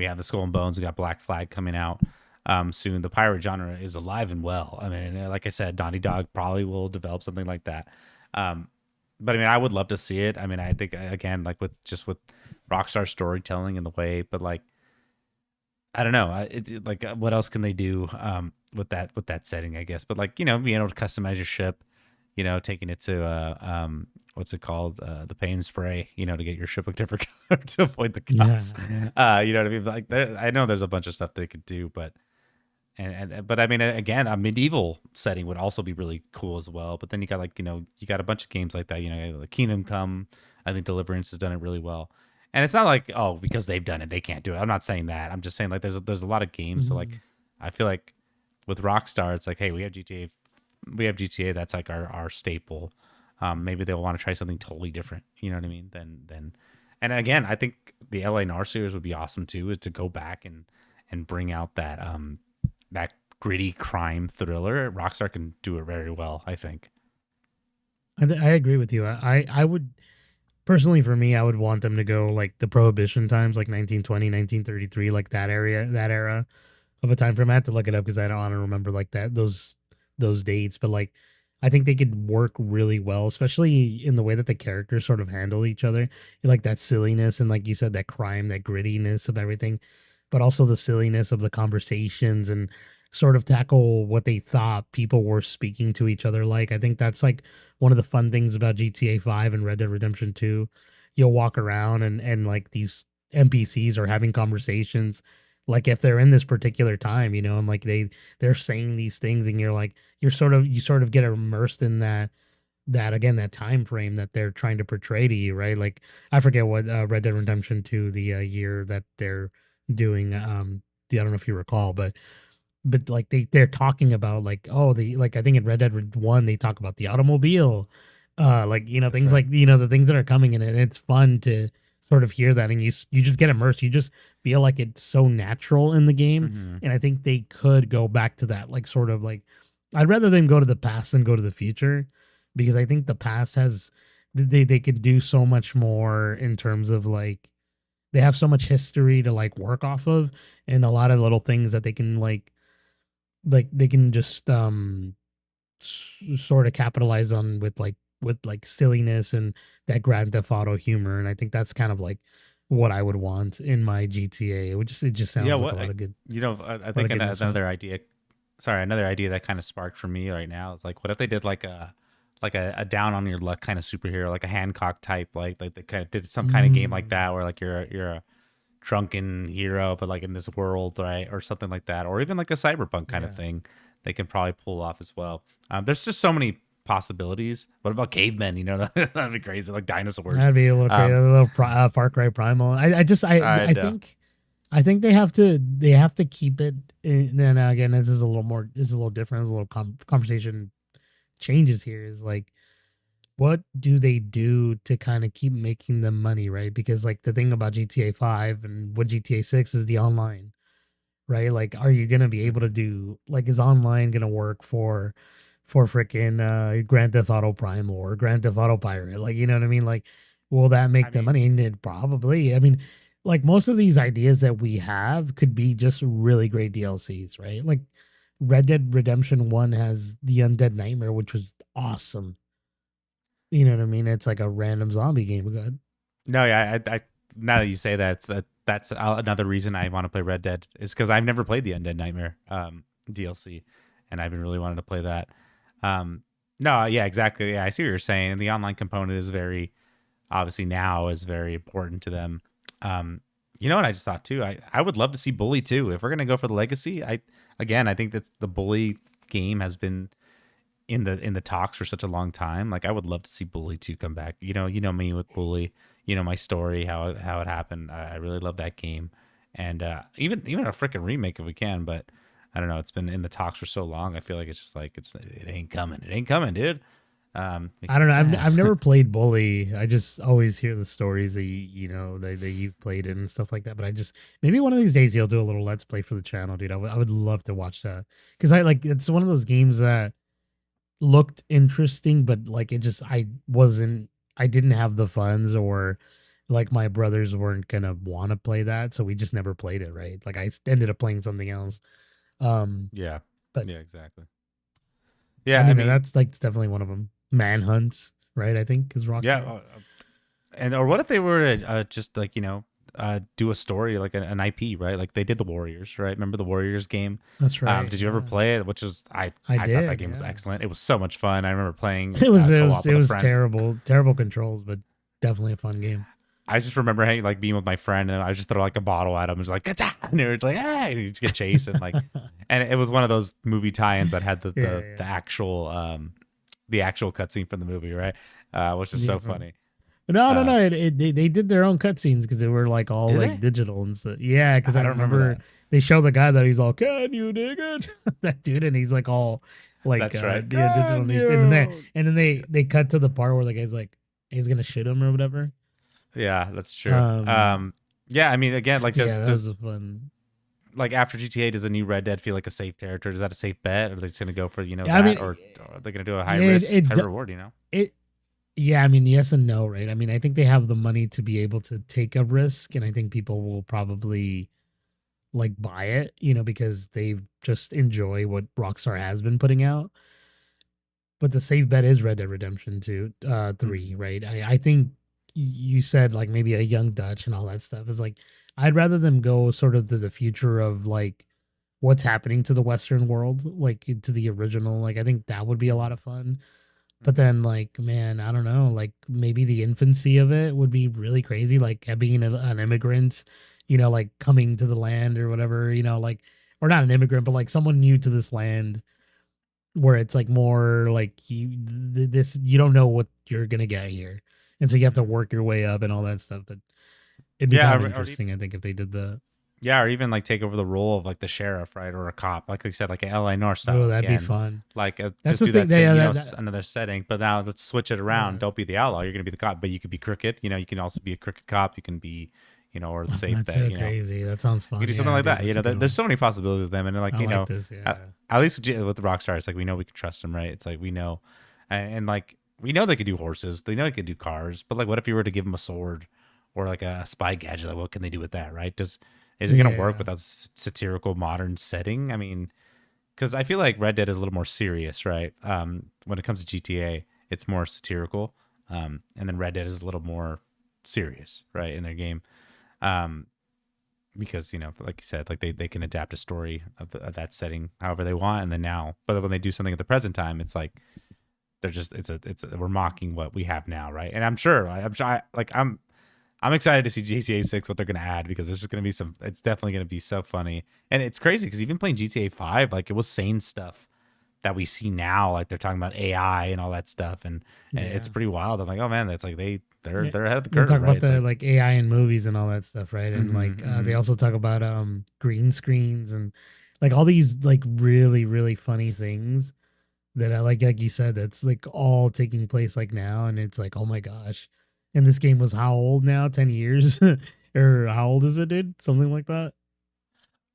have the Skull and Bones, we got Black Flag coming out soon. The pirate genre is alive and well. I mean, like I said, Naughty Dog probably will develop something like that. Um, but I mean, I would love to see it. I mean, I think again, like with Rockstar storytelling and the way, but like I don't know, like what else can they do with that setting? I guess, but like being able to customize your ship, taking it to what's it called, the paint spray, to get your ship a different color to avoid the cops. Yeah. You know what I mean? Like I know there's a bunch of stuff they could do, but but I mean, again, a medieval setting would also be really cool as well. But then you got like you got a bunch of games like that. Like Kingdom Come. I think Deliverance has done it really well. And it's not like because they've done it they can't do it. I'm not saying that. I'm just saying like there's a lot of games. So like Mhm. I feel like with Rockstar, it's like hey we have GTA. That's like our staple. Maybe they'll want to try something totally different. You know what I mean? Then and again, I think the LA Noir series would be awesome too. Is to go back and bring out that gritty crime thriller. Rockstar can do it very well, I think. I agree with you. I would personally, for me, I would want them to go like the prohibition times, like 1920, 1933, like that era of a time frame. I have to look it up because I don't want to remember like those dates, but like I think they could work really well, especially in the way that the characters sort of handle each other. Like that silliness and like you said, that crime, that grittiness of everything, but also the silliness of the conversations and sort of tackle what they thought people were speaking to each other like. I think that's like one of the fun things about GTA 5 and Red Dead Redemption 2. You'll walk around and like these NPCs are having conversations like if they're in this particular time, and like they're saying these things and you're like you sort of get immersed in that again that time frame that they're trying to portray to you, right? Like I forget what Red Dead Redemption 2 the year that they're doing I don't know if you recall, but like they're talking about like the like I think in Red Dead 1 they talk about the automobile, like For things sure. like the things that are coming in it. And it's fun to sort of hear that, and you just get immersed. You just feel like it's so natural in the game, Hmm. and I think they could go back to that, like sort of like I'd rather them go to the past than go to the future, because I think the past has they could do so much more in terms of like they have so much history to like work off of, and a lot of little things that they can like they can just sort of capitalize on with like silliness and that Grand Theft Auto humor, and I think that's kind of like what I would want in my GTA. It just Yeah, sounds like a lot of good I a lot think of goodness from it. another idea. Sorry, another idea that kind of sparked for me right now is like, what if they did a down on your luck kind of superhero, like a Hancock type, like they kind of did some kind of game like Mm, that, where like you're a drunken hero, but like in this world, right, or something like that, or even like a cyberpunk kind of yeah. thing. They can probably pull off as well. There's just so many possibilities. What about cavemen? You know, that'd be crazy, like dinosaurs. That'd be a little crazy, a Um, little Far Cry Primal. I know. I think they have to keep it. And again, this is a little more. This is a little different. This is a little conversation changes here. Is like, what do they do to kind of keep making them money, right? Because like the thing about GTA 5 and what GTA 6 is the online, right? Like, are you gonna be able to Mhm. do like is online gonna work for freaking Grand Theft Auto Primal or Grand Theft Auto Pirate? Like, you know what I mean? Like, will that I make the mean, money? And it probably. I mean, like most of these ideas that we have could be just really great DLCs, right? Like Red Dead Redemption 1 has the Undead Nightmare, which was awesome. You know what I mean? It's like a random zombie game. Good. no, yeah, now that you say that, that's another reason I want to play Red Dead is because I've never played the Undead Nightmare DLC, and I've been really wanting to play that. Um, no, yeah, exactly. Yeah, I see what you're saying. And the online component is very obviously now is very important to them. Um, you know what I just thought too? I would love to see Bully too. If we're gonna go for the legacy, I think that the Bully game has been in the talks for such a long time. Like I would love to see Bully 2 come back. You know me with Bully. You know my story, how it happened. I really love that game, and even a freaking remake if we can. But I don't know. It's been in the talks for so long. I feel like it's just like it ain't coming. It ain't coming, dude. I don't know. Yeah. I've never played Bully. I just always hear the stories that you know that you've played it and stuff like that. But I just maybe one of these days you'll do a little let's play for the channel, dude. I would love to watch that because I like it's one of those games that looked interesting, but like it just I didn't have the funds or like my brothers weren't gonna want to play that, so we just never played it. Right? Like ended up playing something else. Um, Yeah. but Yeah. Exactly. I Yeah. I mean mean, that's like definitely one of them. Manhunts, right? I think is yeah. Rockstar. And or what if they were to just like do a story like an IP, right? Like they did the Warriors, right? Remember the Warriors game? That's right. Did you ever Yeah. play it? Which is I I thought that did, game was yeah. excellent. It was so much fun. I remember playing co-op It with a was friend. terrible, terrible controls, but definitely a fun game. I just remember like being with my friend and I just throw like a bottle at him. It's like "Gah-tah!" and it was like hey, and you just get chased and like, and it was one of those movie tie-ins that had Yeah, the actual cutscene from the movie, right? Which is yeah. so funny. Uh, No. They did their own cutscenes because they were like all did like they? digital and so yeah. Because I I don't remember remember that. they show the guy that he's all, "Can you dig it?" That dude, and he's like all like That's right. yeah, digital, Can you? and then they cut to the part where the guy's like he's gonna shoot him or whatever. Yeah, that's true. Um, Yeah, I mean, again, like yeah, that was does a fun. like after GTA, does a new Red Dead feel like a safe territory? Is that a safe bet? Or are they just gonna go for I that, mean, or are they gonna do a high it risk, it high do- reward? You know? it yeah, I mean, yes and no, right? I mean, I think they have the money to be able to take a risk, and I think people will probably like buy it, you know, because they just enjoy what Rockstar has been putting out. But the safe bet is Red Dead Redemption 2, 3, Hmm. right? I think you said like maybe a young Dutch and all that stuff is like I'd rather them go sort of to the future of like what's happening to the Western world, like to the original. Like I think that would be a lot Hmm. of fun. But Hmm. then, like, man, I don't know. Like, maybe the infancy of it would be really crazy. Like, being an immigrant, you know, like coming to the land or whatever, you know, like, or not an immigrant, but like someone new to this land where it's like more like this, you don't know what you're going to get here. And so you have to Hmm. work your way up and all that stuff. But it'd be Yeah, kind of interesting, I think, if they did that. yeah, or even like take over the role of like the sheriff, right, or a cop, like you said, like an LA North Oh, style that'd be again. fun. Like That's just the do thing. that same, That another setting, but now let's switch it around. yeah. Don't be the outlaw. You're gonna be the cop, but you could be crooked. You can also be a crooked cop. You can be, or the Oh, safe that's bet. so crazy. That sounds You could fun. do something Yeah, like dude, that. that's a good There's one. so many possibilities with them, and like I like this. Yeah. at least with Rockstar, it's like we know we can trust them, right? It's like we know, and like we know they could do horses, they know they could do cars, but like what if you were to give them a sword or like a spy gadget. Like, what can they do with that, right? Is it going to work Yeah. without satirical modern setting? I mean, because I feel like Red Dead is a little more serious, right? When it comes to GTA, it's more satirical, and then Red Dead is a little more serious, right, in their game. Um, because like you said, like they can adapt a story of that setting however they want, and then now, but when they do something at the present time, it's like they're just we're mocking what we have now, right? And I'm excited to see GTA 6 what they're gonna add, because this is gonna be it's definitely gonna be so funny. And it's crazy because even playing GTA 5, like, it was saying stuff that we see now, like they're talking about AI and all that stuff, and it's Yeah. pretty wild. I'm like, oh man, that's like Yeah. they're ahead of the They curve, talk right? about It's the like, like AI in movies and all that stuff, right? And like they mm-hmm. also talk about green screens and like all these like really really funny things that I like you said, that's like all taking place like now, and it's like, oh my gosh. And this game was how old now? 10 years? Or how old is it, dude? Something like that.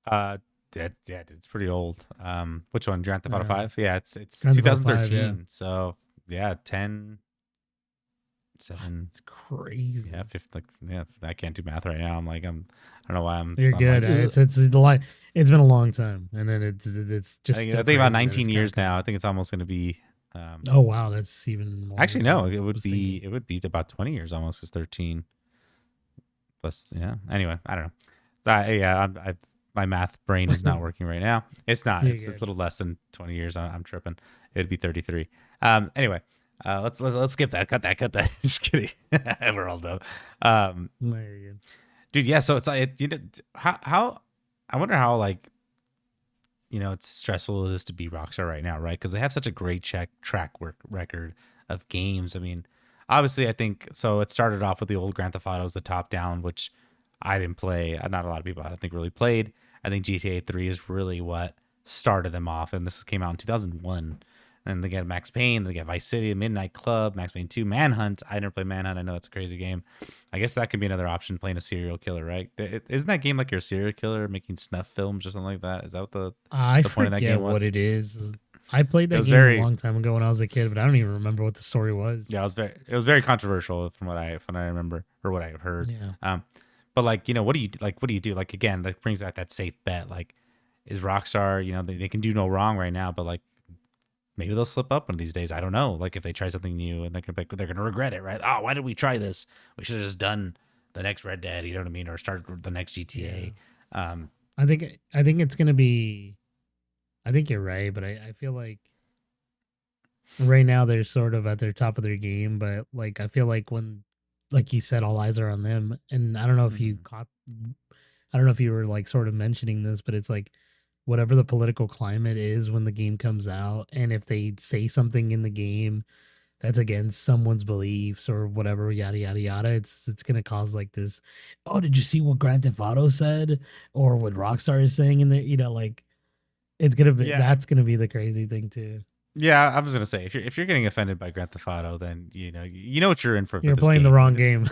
Uh, yeah, it's pretty old. Which one? Grand Theft Auto Yeah. 5? Yeah, it's Grand Theft Auto 5, yeah. 2013. So yeah, 10, What? 7, It's yeah, crazy. 50. Like, yeah, I can't do math right now. I don't know why You're I'm good. like, ugh. It's the life. It's been a long time, and then it's just I still think about crazy that 19 it's kind of years now. coming. I think it's almost going to be. Um, Oh wow, that's even longer Actually, than no, I was it thinking. would be about 20 years almost, because 13 plus. Yeah. Anyway, I don't know. Yeah, my math brain is not working right now. It's not. You're It's a good. little less than 20 years. I'm tripping. It'd be 33. Anyway, let's skip that. Cut that. Cut that. Just kidding. We're all done. Um, No, you're good. Dude. Yeah. So it's like, how I wonder how, like, it's stressful it is to be Rockstar right now, right? Because they have such a great track work record of games. I mean, obviously, I think so. It started off with the old Grand Theft Autos, the top down, which I didn't play. Not a lot of people I don't think really played. I think GTA 3 is really what started them off, and this came out in 2001. And they get Max Payne, they get Vice City, Midnight Club, Max Payne 2, Manhunt. I never played Manhunt. I know that's a crazy game. I guess that could be another option, playing a serial killer, right? Isn't that game like you're a serial killer making snuff films or something like that? Is that what I the point of that game forget what was? it is. I played It that was game a very long time ago when I was a kid, but I don't even remember what the story was. yeah, it was very controversial from what I remember, or what I heard. Yeah. But like, what do you do? Like, again, that brings back that safe bet. Like, is Rockstar, they can do no wrong right now, but like, maybe they'll slip up one of these days. I don't know. Like, if they try something new, and they're gonna regret it, right? Oh, why did we try this? We should have just done the next Red Dead. You know what I mean? Or start the next Yeah. GTA. Um, I think it's gonna be. I think you're right, but I feel like right now they're sort of at their top of their game, but like I feel like when, like you said, all eyes are on them, and I don't know if you mhm. caught. I don't know if you were like sort of mentioning this, but it's like whatever the political climate is when the game comes out, and if they say something in the game that's against someone's beliefs or whatever, yada yada yada, it's gonna cause like this. Oh, did you see what Grand Theft Auto said, or what Rockstar is saying in there? Like it's gonna be Yeah, that's gonna be the crazy thing too. yeah. I was gonna say, if you're getting offended by Grand Theft Auto, then you know what you're in for You're this playing the game. wrong game,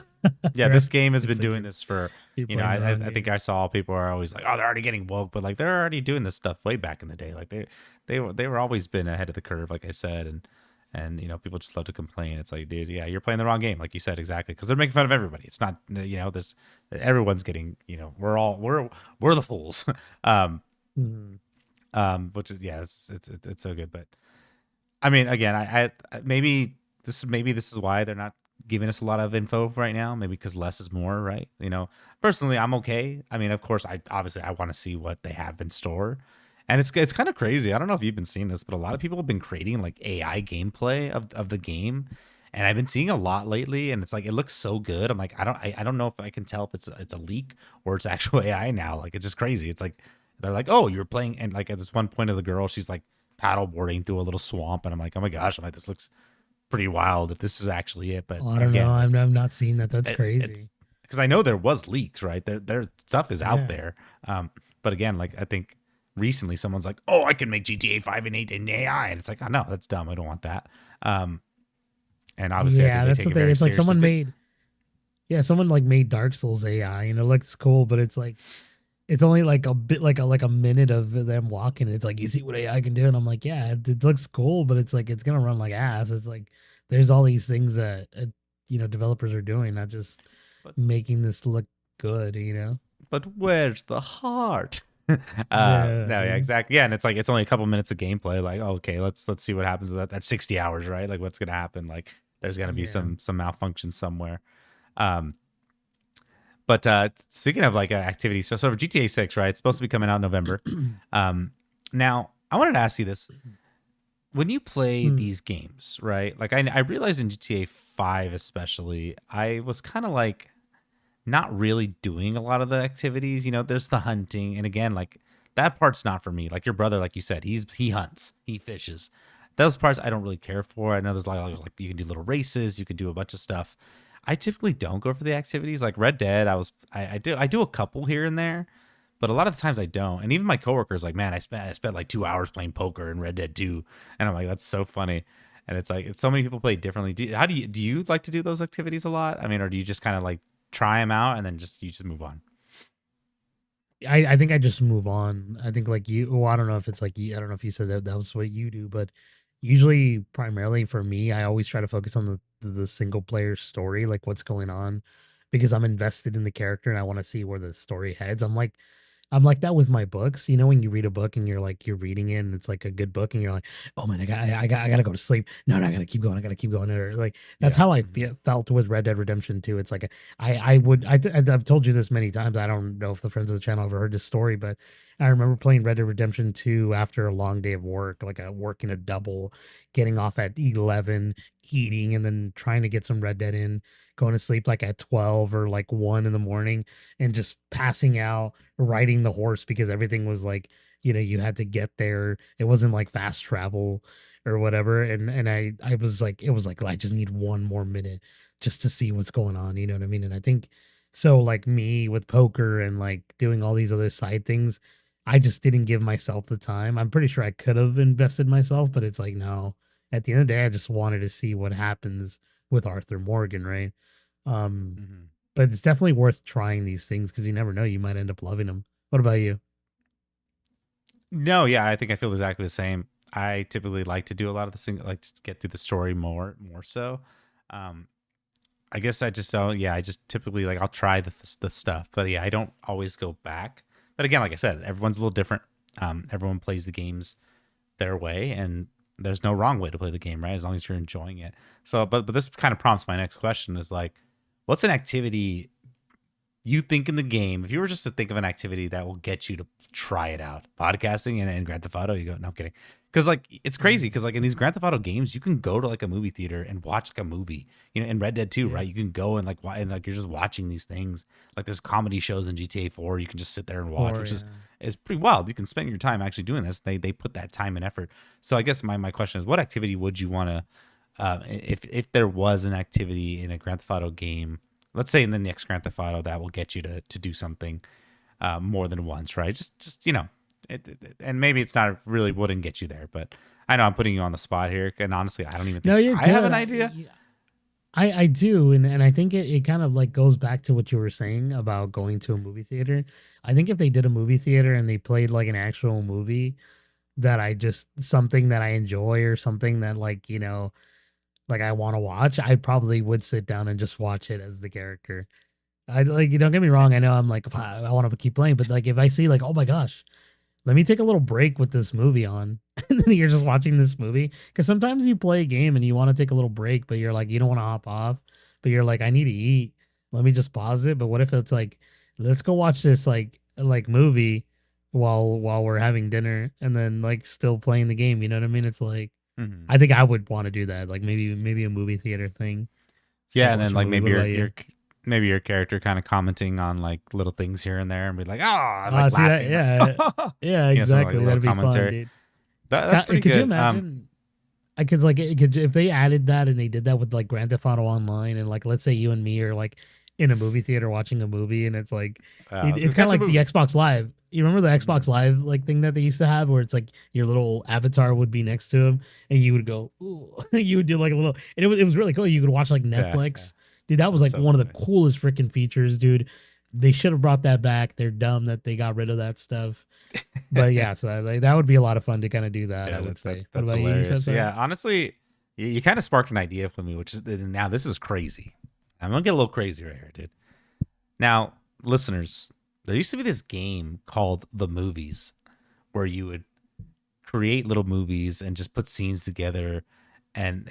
Yeah, right? this game has been It's like doing this for, you're playing the wrong I think game. I saw people are always like, oh, they're already getting woke, but like, they're already doing this stuff way back in the day. Like, they were always been ahead of the curve, like I said. And people just love to complain. It's like, dude, yeah, you're playing the wrong game, like you said, exactly, because they're making fun of everybody. It's not, this, everyone's getting, we're the fools. um Mhm. which is, yeah, it's so good. But I mean, again, maybe this is why they're not giving us a lot of info right now. Maybe because less is more, right? Personally, I'm okay. I mean, of course, I want to see what they have in store, and it's kind of crazy. I don't know if you've been seeing this, but a lot of people have been creating like AI gameplay of the game, and I've been seeing a lot lately. And it's like, it looks so good. I'm like, I don't know if I can tell if it's a leak or it's actual AI now. Like, it's just crazy. It's like they're like, oh, you're playing, and like at this one point of the girl, she's like paddle boarding through a little swamp, and I'm like, oh my gosh, I'm like, this looks pretty wild if this is actually it. But Oh, I don't know. again, like, I'm not seeing that. That's it's crazy. because I know there was leaks, right? There stuff is out Yeah. there. But again, like, I think recently someone's like, oh, I can make GTA 5 and 8 in AI, and it's like, oh no, that's dumb. I don't want that. Um, and obviously, I think Yeah, they that's take the it thing. very It's like seriously. someone like made Dark Souls AI, and it looks cool, but it's like it's only like a bit like a minute of them walking. It's like, you see what AI can do, and I'm like, yeah, it looks cool, but it's like it's gonna run like ass. It's like there's all these things that developers are doing, not just but making this look good, you know? where's the heart? Yeah, No, yeah, dude. exactly. Yeah, and it's like it's only a couple minutes of gameplay. Like, oh, okay, let's see what happens with that. That's 60 hours, right? Like, what's gonna happen? Like, there's gonna be Yeah. some malfunction somewhere. Um, but speaking of like activities, so for GTA 6, right? It's supposed to be coming out in November. Um, now I wanted to ask you this: when you play Hmm. these games, right? Like, I realized in GTA 5 especially, I was kind of like not really doing a lot of the activities. You know, there's the hunting, and again, like that part's not for me. Like your brother, like you said, he hunts, he fishes. Those parts I don't really care for. I know there's a lot of like you can do little races, you can do a bunch of stuff. I typically don't go for the activities. Like Red Dead, I do a couple here and there, but a lot of the times I don't. And even my coworkers like, man, I spent like 2 hours playing poker in Red Dead 2, and I'm like, that's so funny. And it's like so many people play differently. How do you like to do those activities a lot? I mean, or do you just kind of like try them out and then just move on? I think I just move on. I think like you. Well, I don't know if it's like you. I don't know if you said that was what you do, but usually, primarily for me, I always try to focus on the single player story, like what's going on, because I'm invested in the character and I want to see where the story heads. I'm like that with my books. You know, when you read a book and you're like you're reading it and it's like a good book and you're like, oh man, I got to go to sleep. No, no, I got to keep going. I got to keep going. Or like that's Yeah. how I Hmm. felt with Red Dead Redemption 2. It's like I've told you this many times. I don't know if the friends of the channel ever heard this story, but I remember playing Red Dead Redemption 2 after a long day of work, like a working a double, getting off at 11, eating, and then trying to get some Red Dead in, going to sleep like at 12 or like 1 in the morning, and just passing out riding the horse because everything was like, you know, you had to get there. It wasn't like fast travel or whatever. And I was like, it was like I just need one more minute just to see what's going on. You know what I mean? And I think so like me with poker and like doing all these other side things, I just didn't give myself the time. I'm pretty sure I could have invested myself, but it's like no. At the end of the day, I just wanted to see what happens with Arthur Morgan, right? Um, Hmm. but it's definitely worth trying these things because you never know, you might end up loving them. What about you? No, yeah, I think I feel exactly the same. I typically like to do a lot of the things, like just get through the story more so. Um, I guess I just don't. Yeah, I just typically like I'll try the stuff, but yeah, I don't always go back. But again, like I said, everyone's a little different. Everyone plays the games their way, and there's no wrong way to play the game, right? As long as you're enjoying it. So, but this kind of prompts my next question: is like, what's an activity you think in the game, if you were just to think of an activity that will get you to try it out, podcasting and Grand Theft Auto, you go, no I'm kidding. Because like it's crazy. Mhm. Because like in these Grand Theft Auto games, you can go to like a movie theater and watch like a movie. You know, in Red Dead 2, Yeah. right? You can go and like and like you're just watching these things. Like there's comedy shows in GTA 4. You can just sit there and watch, Or which yeah. is pretty wild. You can spend your time actually doing this. They put that time and effort. So I guess my question is, what activity would you want to if there was an activity in a Grand Theft Auto game, let's say in the next Grand Theft Auto that will get you to do something more than once, right? Just you know, and maybe it's not really wouldn't get you there, but I know I'm putting you on the spot here, and honestly, I don't even No, think you're I have good. an idea. I do, and I think it kind of like goes back to what you were saying about going to a movie theater. I think if they did a movie theater and they played like an actual movie that I just something that I enjoy or something that like, you know, like I want to watch, I probably would sit down and just watch it as the character. I like, you don't get me wrong. I know I'm like, I want to keep playing, but like if I see like, oh my gosh, let me take a little break with this movie on, and then you're just watching this movie, because sometimes you play a game and you want to take a little break but you're like you don't want to hop off, but you're like I need to eat, let me just pause it. But what if it's like let's go watch this like movie while we're having dinner and then like still playing the game, you know what I mean? It's like Hmm. I think I would want to do that, like maybe a movie theater thing, just Yeah, like and then watch a like movie. maybe What about you? your maybe your character kind of commenting on like little things here and there, and be like, oh, like See that? laughing, like Yeah, yeah, you know, something like a exactly, little that'd be fun, commentary. dude. That's pretty Could you good. imagine? I could like it could if they added that and they did that with like Grand Theft Auto Online, and like let's say you and me are like in a movie theater watching a movie and it's like Let's go it's kind of catch a like the movie. Xbox Live. You remember the Hmm. Xbox Live like thing that they used to have where it's like your little avatar would be next to him and you would go ooh, you would do like a little, and it was really cool. You could watch like Yeah, yeah, Netflix. Dude, that was that's like so one of the funny. coolest freaking features, dude. They should have brought that back. They're dumb that they got rid of that stuff. But yeah, so like, that would be a lot of fun to kind of do that, I Yeah, would that's say. What that's about you? You said hilarious. sorry? Yeah, honestly, you kind of sparked an idea for me, which is now this is crazy. I'm gonna get a little crazy right here, dude. Now, listeners, there used to be this game called The Movies where you would create little movies and just put scenes together, and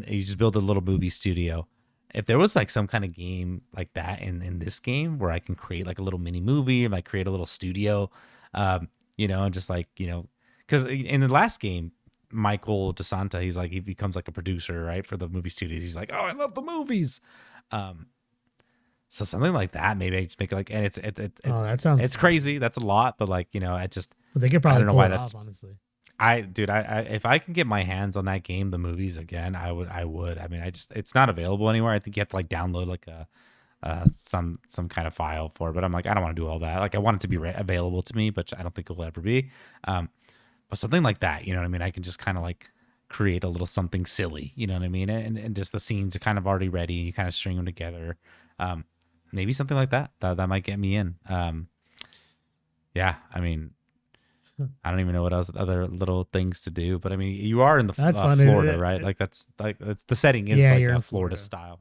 you just build a little movie studio. If there was like some kind of game like that in this game where I can create like a little mini movie and like create a little studio, and just like because in the last game, Michael DeSanta, he's like he becomes like a producer, right, for the movie studios. He's like, oh, I love the movies. Um, so something like that, maybe I just make it like, and Oh, that sounds it's fun. crazy. That's a lot, but like I just But they could I probably don't know pull why it that's off, honestly. dude, I if I can get my hands on that game, the movies again, I would. I mean, it's not available anywhere. I think you have to like download like a some kind of file for it. But I'm like, I don't want to do all that. Like, I want it to be available to me, but I don't think it will ever be. Um, but something like that, you know what I mean? I can just kind of like create a little something silly, you know what I mean? And just the scenes are kind of already ready. You kind of string them together. Um, maybe something like that might get me in. Yeah, I mean, I don't even know what else other little things to do, but I mean, you are in the That's fun. Florida, right? Like that's the setting is Yeah, like you're a in Florida Florida. style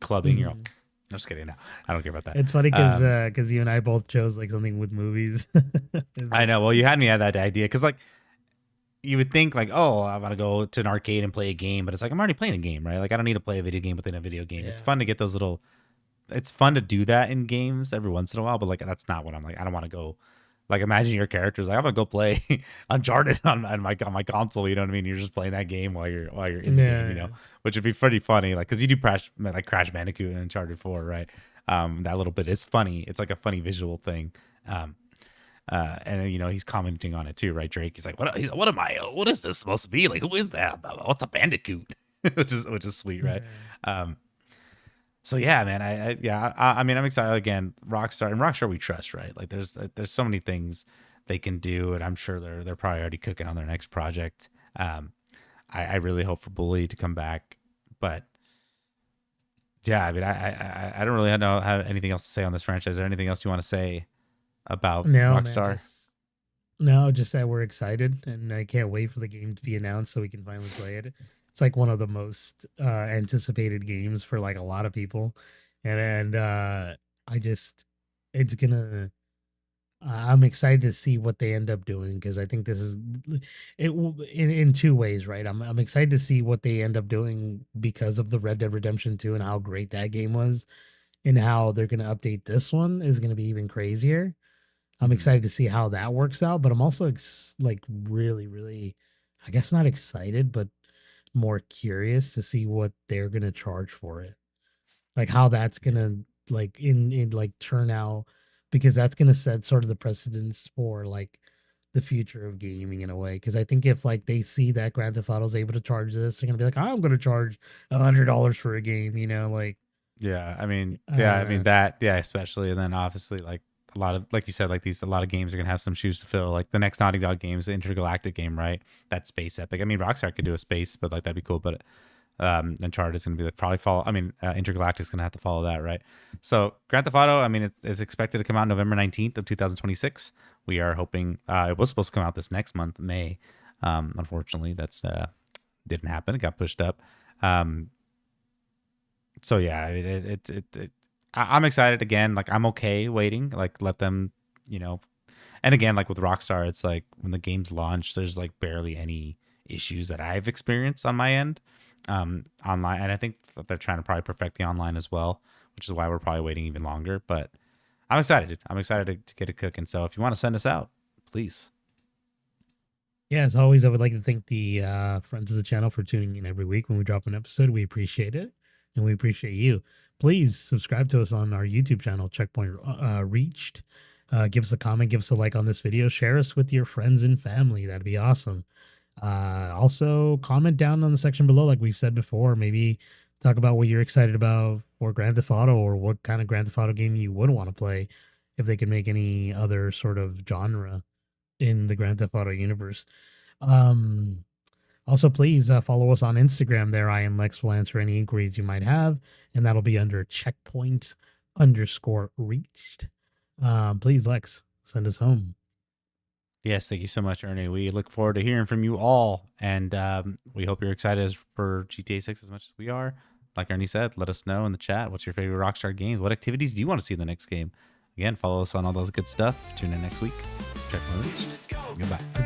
clubbing. You're all, Mhm. I'm just kidding. No, I don't care about that. It's funny because Um, you and I both chose like something with movies. It's I like, know. Well, you had me at that idea because like you would think like, oh, I want to go to an arcade and play a game, but it's like I'm already playing a game, right? Like I don't need to play a video game within a video game. It's yeah, fun to get those little. It's fun to do that in games every once in a while, but like that's not what I'm like. I don't want to go. Like imagine your character's like I'm gonna go play Uncharted on my console. You know what I mean? You're just playing that game while you're in the game. yeah, Which would be pretty funny. Like because you do Crash Bandicoot and Uncharted 4, right? That little bit is funny. It's like a funny visual thing. Um, and he's commenting on it too, right? Drake. He's like, what am I? What is this supposed to be? Like, who is that? What's a bandicoot? which is sweet, right? yeah. Um, so yeah, man, I mean, I'm excited again. Rockstar we trust, right? Like, there's so many things they can do, and I'm sure they're probably already cooking on their next project. Um, I really hope for Bully to come back, but yeah, I mean, I don't really know have anything else to say on this franchise. Is there anything else you want to say about No, man, Rockstar? just no, just that we're excited and I can't wait for the game to be announced so we can finally play it. It's like one of the most anticipated games for like a lot of people, and I just it's gonna. I'm excited to see what they end up doing because I think this is in two ways, right? I'm excited to see what they end up doing because of the Red Dead Redemption 2 and how great that game was, and how they're gonna update this one is gonna be even crazier. I'm Mm-hmm. excited to see how that works out, but I'm also like really, really, I guess not excited, but more curious to see what they're gonna charge for it, like how that's gonna like in like turn out, because that's gonna set sort of the precedence for like the future of gaming in a way. Because I think if like they see that Grand Theft Auto is able to charge this, they're gonna be like, I'm gonna charge $100 for a game, like Yeah, I I don't mean know. that, yeah, especially, and then obviously like a lot of like you said, like a lot of games are gonna have some shoes to fill. Like the next Naughty Dog game is the intergalactic game, right? That space epic. I mean, Rockstar could do a space, but like that'd be cool. But Uncharted is gonna be like probably follow. I mean, Intergalactic's gonna have to follow that, right? So Grand Theft Auto, I mean, it's expected to come out November 19th of 2026. We are hoping it was supposed to come out this next month, May. Unfortunately, that's didn't happen. It got pushed up. Um, so yeah, I'm excited again. Like I'm okay waiting. Like let them, you know. And again, like with Rockstar, it's like when the game's launched, there's like barely any issues that I've experienced on my end, online. And I think that they're trying to probably perfect the online as well, which is why we're probably waiting even longer. But I'm excited. I'm excited to get it cooking. So if you want to send us out, please. Yeah, as always, I would like to thank the friends of the channel for tuning in every week when we drop an episode. We appreciate it, and we appreciate you. Please subscribe to us on our YouTube channel, Checkpoint Reached. Give us a comment, give us a like on this video, share us with your friends and family. That'd be awesome. Also, comment down on the section below, like we've said before. Maybe talk about what you're excited about for Grand Theft Auto, or what kind of Grand Theft Auto game you would want to play if they could make any other sort of genre in the Grand Theft Auto universe. Um, Also, please follow us on Instagram. There, I and Lex will answer any inquiries you might have, and that'll be under checkpoint_reached. Please, Lex, send us home. Yes, thank you so much, Ernie. We look forward to hearing from you all, and we hope you're excited for GTA 6 as much as we are. like Ernie said, let us know in the chat. What's your favorite Rockstar games? What activities do you want to see in the next game? Again, follow us on all those good stuff. Tune in next week. Check my links. Goodbye.